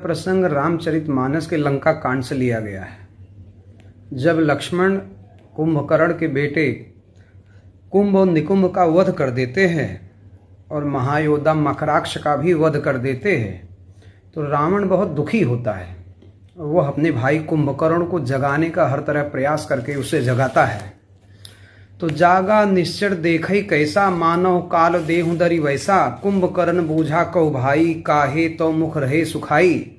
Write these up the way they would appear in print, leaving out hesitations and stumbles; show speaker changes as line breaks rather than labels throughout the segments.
प्रसंग रामचरितमानस के लंका कांड से लिया गया है। जब लक्ष्मण कुंभकर्ण के बेटे कुंभ और निकुंभ का वध कर देते हैं और महायोद्धा मकराक्ष का भी वध कर देते हैं तो रावण बहुत दुखी होता है। वह अपने भाई कुंभकर्ण को जगाने का हर तरह प्रयास करके उसे जगाता है। तो जागा निश्चर देखई कैसा, मानव काल देहु दरी वैसा, कुंभकर्ण बूझा कहो भाई, काहे तो मुख रहे सुखाई।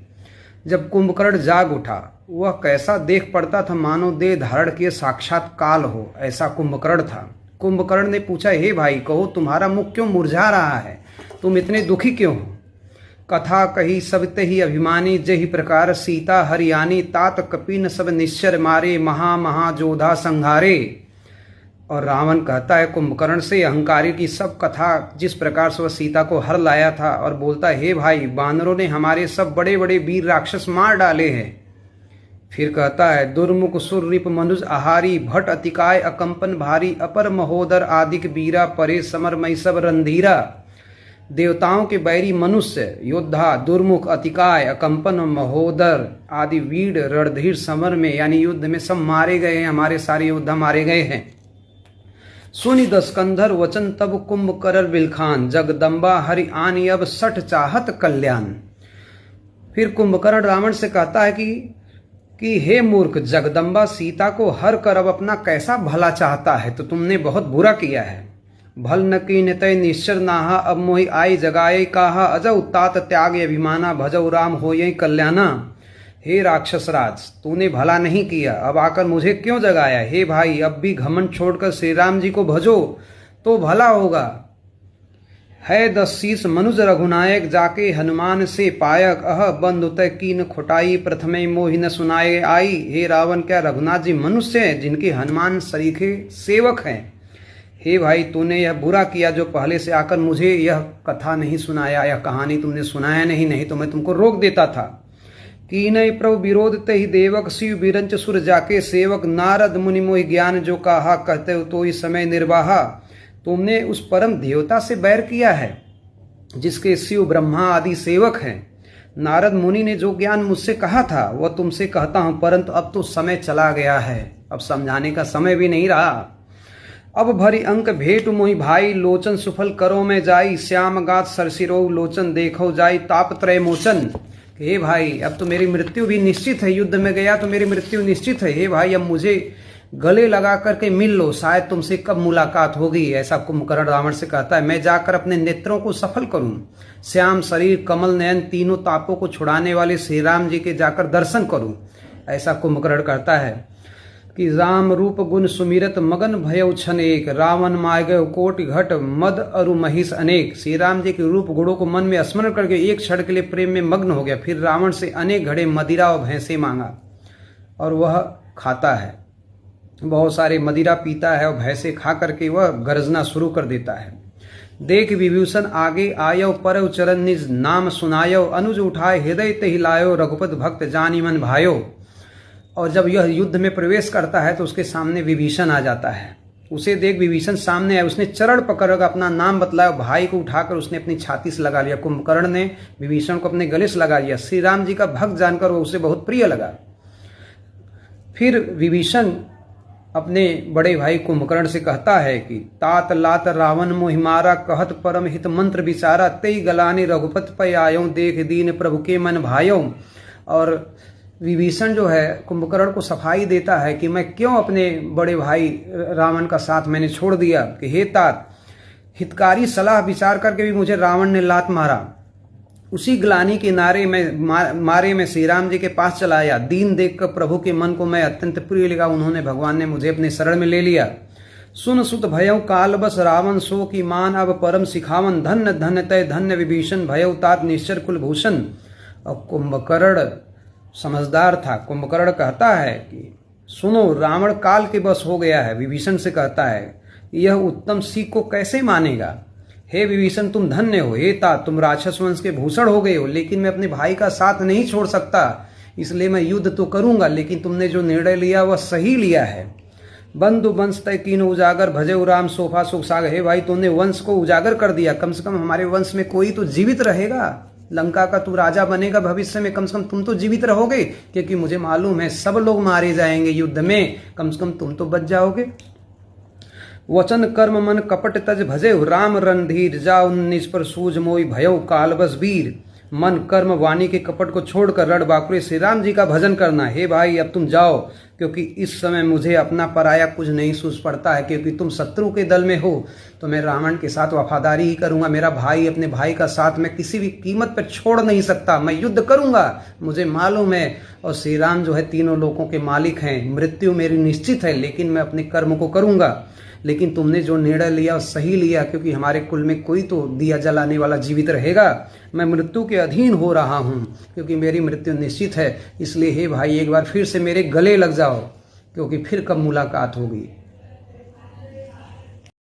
जब कुंभकर्ण जाग उठा वह कैसा देख पड़ता था, मानो देह धारण किए साक्षात काल हो, ऐसा कुंभकर्ण था। कुंभकर्ण ने पूछा, हे भाई कहो तुम्हारा मुख क्यों मुरझा रहा है, तुम इतने दुखी क्यों हो। कथा कही सब ही अभिमानी, जही प्रकार सीता हरियाणी, तात कपिन सब निश्चर मारे, महा महा जोधा संघारे। और रावण कहता है कुंभकर्ण से अहंकारी की सब कथा जिस प्रकार से वह सीता को हर लाया था, और बोलता है हे भाई बानरों ने हमारे सब बड़े बड़े वीर राक्षस मार डाले हैं। फिर कहता है दुर्मुख सुर रिप मनुज आहारी, भट अतिकाय अकंपन भारी, अपर महोदर आदिक वीरा, परे समर मई सब रणधीरा। देवताओं के बैरी मनुष्य योद्धा दुर्मुख अतिकाय अकंपन महोदर आदि वीर रणधीर समर में यानी युद्ध में सब मारे गए हैं, हमारे सारे योद्धा मारे गए हैं। सुनि दस्कंधर वचन तब कुंभकर्ण बिलखान, जगदम्बा हरि आनी अब सठ चाहत कल्याण। फिर कुंभकर्ण रावण से कहता है कि हे मूर्ख, जगदम्बा सीता को हर कर अब अपना कैसा भला चाहता है, तो तुमने बहुत बुरा किया है। भल न की नितय निश्चर नाहा, अब मोहि आई जगाए काहा, अजौ तात त्याग अभिमाना, भजौ राम होय कल्याणा। हे राक्षस राज, तूने भला नहीं किया, अब आकर मुझे क्यों जगाया। हे भाई अब भी घमंड छोड़कर श्री राम जी को भजो तो भला होगा। है 10 शीस मनुज रघुनायक, जाके हनुमान से पायक, अह बंधु तय कीन खोटाई, प्रथमे मोहि न सुनाए आई। हे रावण, क्या रघुनाथ जी मनुष्य हैं जिनके हनुमान सरीखे सेवक हैं। हे भाई तूने यह बुरा किया जो पहले से आकर मुझे यह कथा नहीं सुनाया, यह कहानी तुमने सुनाया नहीं तो मैं तुमको रोक देता था। कीनय प्रभु विरोध तहि देवक, शिव बिरंच सुर जाके सेवक, नारद मुनि मोहि ज्ञान जो कहा, कहते हो तो इस समय निर्वाहा। तुमने उस परम देवता से बैर किया है जिसके शिव ब्रह्मा आदि सेवक हैं। नारद मुनि ने जो ज्ञान मुझसे कहा था वह तुमसे कहता हूं, परंतु अब तो समय चला गया है, अब समझाने का समय भी नहीं रहा। अब भरी अंक भेट मोहि भाई, लोचन सुफल करो में जाई, श्याम गात सरसिरो लोचन देखो जाई, ताप त्रय मोचन। हे भाई अब तो मेरी मृत्यु भी निश्चित है, युद्ध में गया तो मेरी मृत्यु निश्चित है। हे भाई अब मुझे गले लगा करके मिल लो, शायद तुमसे कब मुलाकात होगी, ऐसा कुंभकर्ण रावण से कहता है। मैं जाकर अपने नेत्रों को सफल करूं, श्याम शरीर कमल नयन तीनों तापों को छुड़ाने वाले श्री राम जी के जाकर दर्शन करूं, ऐसा कुंभकर्ण कहता है। कि राम रूप गुण सुमिरत मगन भयउ छन एक, रावण माय गयो कोटि घट मद अरु महिष अनेक। श्री राम जी के रूप गुणों को मन में स्मरण करके एक क्षण के लिए प्रेम में मग्न हो गया। फिर रावण से अनेक घड़े मदिरा और भैंसे मांगा और वह खाता है, बहुत सारे मदिरा पीता है और भैंसे खा करके वह गर्जना शुरू कर देता है। देख विभूषण आगे आयो, परव चरण निज नाम सुनायो, अनुज उठाए हृदय ते हिलायो, रघुपत भक्त जानी मन भायो। और जब यह युद्ध में प्रवेश करता है तो उसके सामने विभीषण आ जाता है। उसे देख विभीषण सामने आया, उसने चरण पकड़कर अपना नाम बतलाया, भाई को उठाकर उसने अपनी छाती से लगा लिया। कुंभकर्ण ने विभीषण को अपने गले से लगा लिया। श्री राम जी का भक्त जानकर वो उसे बहुत प्रिय लगा। फिर विभीषण अपने बड़े भाई कुंभकर्ण से कहता है कि तात लात रावण मोहि मारा, कहत परम हित मंत्र विचारा, तेई गलानी रघुपत पय आयो, देख दीन प्रभु के मन भायो। और विभीषण जो है कुंभकर्ण को सफाई देता है कि मैं क्यों अपने बड़े भाई रावण का साथ मैंने छोड़ दिया, कि हे तात हितकारी सलाह विचार करके भी मुझे रावण ने लात मारा। उसी ग्लानि के मारे में श्री राम जी के पास चला आया। दीन देखकर प्रभु के मन को मैं अत्यंत प्रिय लगा, उन्होंने भगवान ने मुझे अपने शरण में ले लिया। सुन सुत भयउ काल बस रावण, सो की मान अब परम सिखावन, धन्य धन्य तय धन्य विभीषण, भयउ तात निश्चर कुलभूषण। और कुंभकर्ण समझदार था। कुंभकर्ण कहता है कि सुनो रावण काल के बस हो गया है। विभीषण से कहता है यह उत्तम सीख को कैसे मानेगा। हे विभीषण तुम धन्य हो, हे तात तुम राक्षस वंश के भूषण हो गए हो, लेकिन मैं अपने भाई का साथ नहीं छोड़ सकता, इसलिए मैं युद्ध तो करूंगा, लेकिन तुमने जो निर्णय लिया वह सही लिया है। बंधु वंश तय कीन उजागर, भजे राम सोफा सुख सागर। हे भाई तुमने वंश को उजागर कर दिया, कम से कम हमारे वंश में कोई तो जीवित रहेगा, लंका का तू राजा बनेगा भविष्य में, कम से कम तुम तो जीवित रहोगे, क्योंकि मुझे मालूम है सब लोग मारे जाएंगे युद्ध में, कम से कम तुम तो बच जाओगे। वचन कर्म मन कपट तज भजे, राम रणधीर जाओ निज पर सूझ मोई भयो कालबस वीर। मन कर्म वाणी के कपट को छोड़कर रण बाकुरे श्री राम जी का भजन करना। हे भाई अब तुम जाओ, क्योंकि इस समय मुझे अपना पराया कुछ नहीं सूझ पड़ता है, क्योंकि तुम शत्रु के दल में हो तो मैं रावण के साथ वफादारी ही करूंगा। मेरा भाई अपने भाई का साथ मैं किसी भी कीमत पर छोड़ नहीं सकता, मैं युद्ध करूंगा, मुझे मालूम है। और श्री राम जो है तीनों लोकों के मालिक हैं, मृत्यु मेरी निश्चित है, लेकिन मैं अपने कर्म को करूंगा। लेकिन तुमने जो निर्णय लिया सही लिया, क्योंकि हमारे कुल में कोई तो दिया जलाने वाला जीवित रहेगा। मैं मृत्यु के अधीन हो रहा हूँ, क्योंकि मेरी मृत्यु निश्चित है। इसलिए हे भाई एक बार फिर से मेरे गले लग जाओ, क्योंकि फिर कब मुलाकात होगी।